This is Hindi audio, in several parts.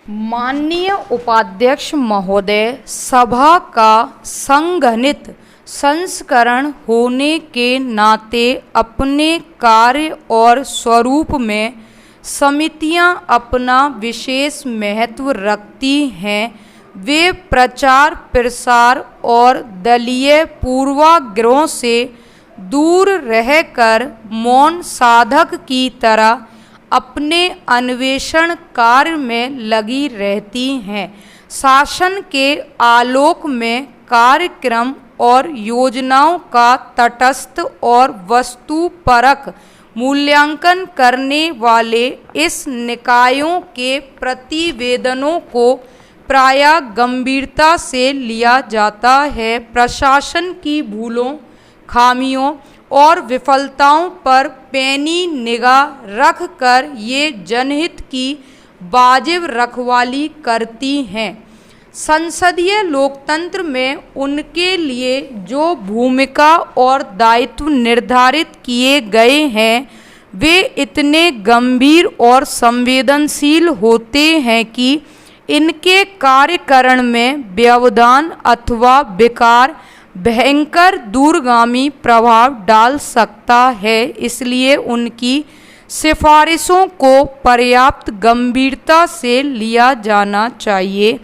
माननीय उपाध्यक्ष महोदय, सभा का संघनित संस्करण होने के नाते अपने कार्य और स्वरूप में समितियां अपना विशेष महत्व रखती हैं। वे प्रचार प्रसार और दलीय पूर्वाग्रहों से दूर रहकर मौन साधक की तरह अपने अन्वेषण कार्य में लगी रहती हैं। शासन के आलोक में कार्यक्रम और योजनाओं का तटस्थ और वस्तुपरक मूल्यांकन करने वाले इस निकायों के प्रतिवेदनों को प्रायः गंभीरता से लिया जाता है। प्रशासन की भूलों, खामियों और विफलताओं पर पैनी निगाह रखकर ये जनहित की वाजिब रखवाली करती हैं। संसदीय लोकतंत्र में उनके लिए जो भूमिका और दायित्व निर्धारित किए गए हैं, वे इतने गंभीर और संवेदनशील होते हैं कि इनके कार्यकरण में व्यवधान अथवा विकार भयंकर दूरगामी प्रभाव डाल सकता है। इसलिए उनकी सिफारिशों को पर्याप्त गंभीरता से लिया जाना चाहिए।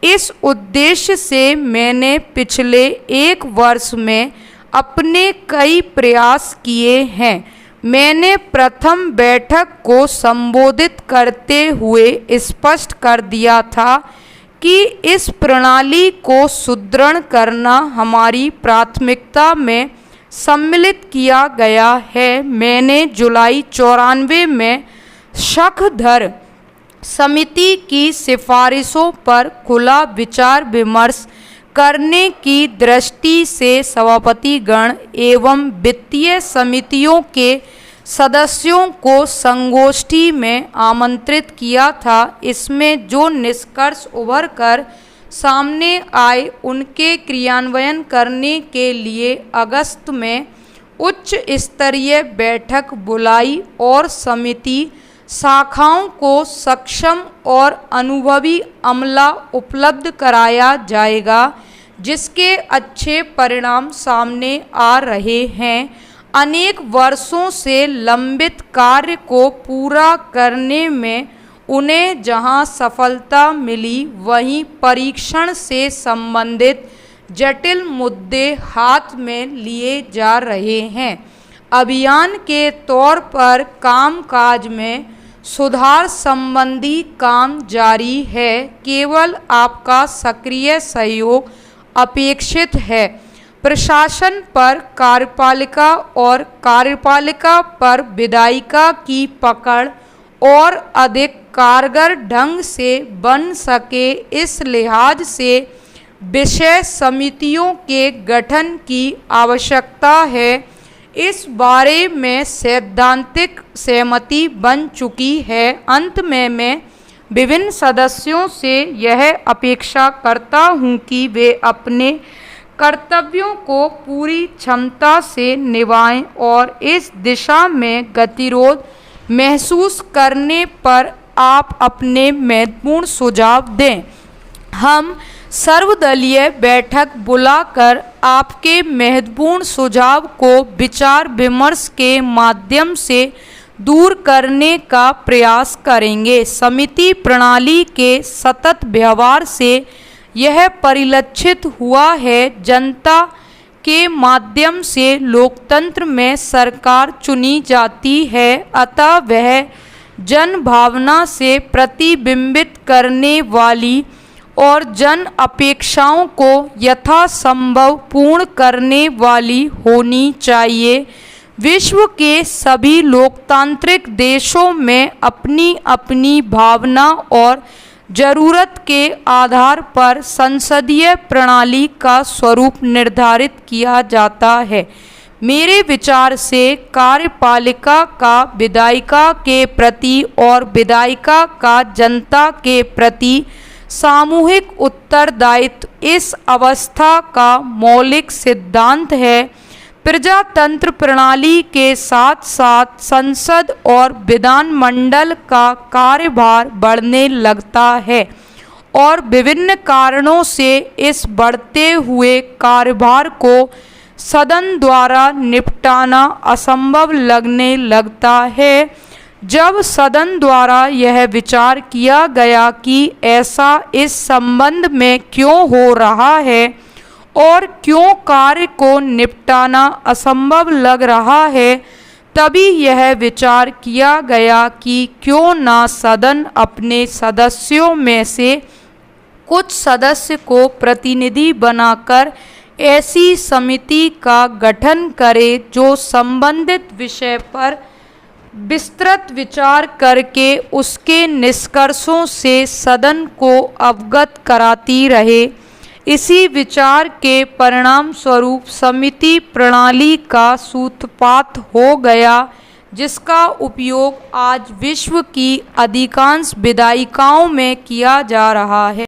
इस उद्देश्य से मैंने पिछले 1 वर्ष में अपने कई प्रयास किए हैं। मैंने प्रथम बैठक को संबोधित करते हुए स्पष्ट कर दिया था कि इस प्रणाली को सुदृढ़ करना हमारी प्राथमिकता में सम्मिलित किया गया है। मैंने जुलाई 94 में शखधर समिति की सिफारिशों पर खुला विचार विमर्श करने की दृष्टि से सभापतिगण एवं वित्तीय समितियों के सदस्यों को संगोष्ठी में आमंत्रित किया था। इसमें जो निष्कर्ष उभर कर सामने आए, उनके क्रियान्वयन करने के लिए अगस्त में उच्च स्तरीय बैठक बुलाई और समिति शाखाओं को सक्षम और अनुभवी अमला उपलब्ध कराया जाएगा, जिसके अच्छे परिणाम सामने आ रहे हैं। अनेक वर्षों से लंबित कार्य को पूरा करने में उन्हें जहां सफलता मिली, वहीं परीक्षण से संबंधित जटिल मुद्दे हाथ में लिए जा रहे हैं। अभियान के तौर पर कामकाज में सुधार संबंधी काम जारी है। केवल आपका सक्रिय सहयोग अपेक्षित है। प्रशासन पर कार्यपालिका और कार्यपालिका पर विधायिका की पकड़ और अधिक कारगर ढंग से बन सके, इस लिहाज से विषय समितियों के गठन की आवश्यकता है। इस बारे में सैद्धांतिक सहमति बन चुकी है। अंत में मैं विभिन्न सदस्यों से यह अपेक्षा करता हूं कि वे अपने कर्तव्यों को पूरी क्षमता से निभाएं और इस दिशा में गतिरोध महसूस करने पर आप अपने महत्वपूर्ण सुझाव दें। हम सर्वदलीय बैठक बुलाकर आपके महत्वपूर्ण सुझाव को विचार विमर्श के माध्यम से दूर करने का प्रयास करेंगे। समिति प्रणाली के सतत व्यवहार से यह परिलक्षित हुआ है, जनता के माध्यम से लोकतंत्र में सरकार चुनी जाती है, अतः वह जन भावना से प्रतिबिंबित करने वाली और जन अपेक्षाओं को यथासंभव पूर्ण करने वाली होनी चाहिए। विश्व के सभी लोकतांत्रिक देशों में अपनी अपनी भावना और जरूरत के आधार पर संसदीय प्रणाली का स्वरूप निर्धारित किया जाता है। मेरे विचार से कार्यपालिका का विधायिका के प्रति और विधायिका का जनता के प्रति सामूहिक उत्तरदायित्व इस अवस्था का मौलिक सिद्धांत है। प्रजातंत्र प्रणाली के साथ साथ संसद और विधानमंडल का कार्यभार बढ़ने लगता है और विभिन्न कारणों से इस बढ़ते हुए कार्यभार को सदन द्वारा निपटाना असंभव लगने लगता है। जब सदन द्वारा यह विचार किया गया कि ऐसा इस संबंध में क्यों हो रहा है और क्यों कार्य को निपटाना असंभव लग रहा है, तभी यह विचार किया गया कि क्यों ना सदन अपने सदस्यों में से कुछ सदस्य को प्रतिनिधि बनाकर ऐसी समिति का गठन करे जो संबंधित विषय पर विस्तृत विचार करके उसके निष्कर्षों से सदन को अवगत कराती रहे। इसी विचार के परिणाम स्वरूप समिति प्रणाली का सूत्रपात हो गया, जिसका उपयोग आज विश्व की अधिकांश विधायिकाओं में किया जा रहा है।